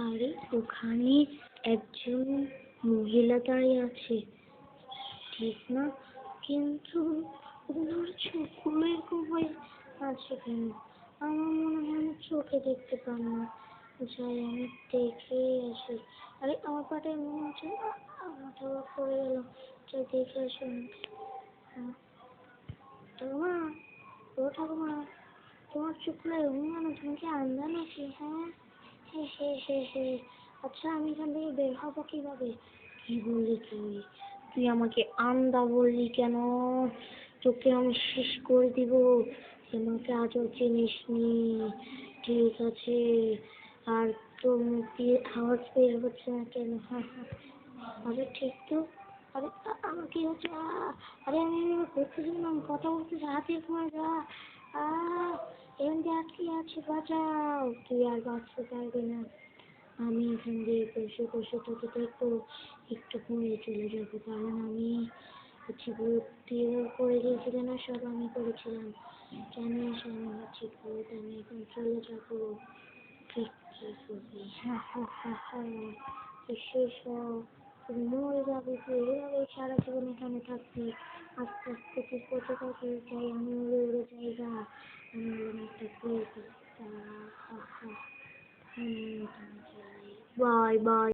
আরে ওখানে একজন মহিলা দাঁড়িয়ে আছে, ঠিক না? কিন্তু ওনার চোখগুলো এরকম হয়ে আছে কেন? আমার মনে হয় আমি চোখে দেখতে পাই না। যাই আমি দেখে আসি। আরে আমার পাটা মনে হচ্ছে মাথা পড়ে গেল। যাই দেখে আসি আমি। ঠাকুমা, ও ঠাকুমা, তোমার চোখগুলো এমন কেন? তুমি কি আন্ধা নাকি? হ্যাঁ, হ্যাঁ। আচ্ছা আমি এখান থেকে বের হবো কিভাবে? কি বললি তুই? তুই আমাকে আন্ধা বললি কেন? তোকে আমি শেষ করে দিব। আমাকে আজও চিনিস নি। ঠিক আছে। আর তোর মুখ দিয়ে আওয়াজ বের হচ্ছে না কেন? আরে ঠিক তো। আরে আমার কি হচ্ছে? আরে আমি করতেছিলাম, কথা বলতেছি, হাতের সময় যা। এখান দিয়ে আটকে আছে, বাঁচাও। তুই আর বাঁচতে পারবি না। আমি এখান দিয়ে বসে বসে তোকে দেখবো, একটু পরে চলে যাবো, কারণ আমি হচ্ছে ভূত দিয়ে করে গিয়েছিল না, সব আমি করেছিলাম। জানিস আমি হচ্ছে ভূত, আমি এখন চলে যাবো। তুই কি করবি? শেষ হ, তুই মরে যাবি, তুই এভাবে সারা জীবন এখানে থাকবি। আস্তে আস্তে তুই কোথায় থাকবি? যাই আমি উড়ে উড়ে জায়গা, আমি হলাম একটা ভূত। Bye bye.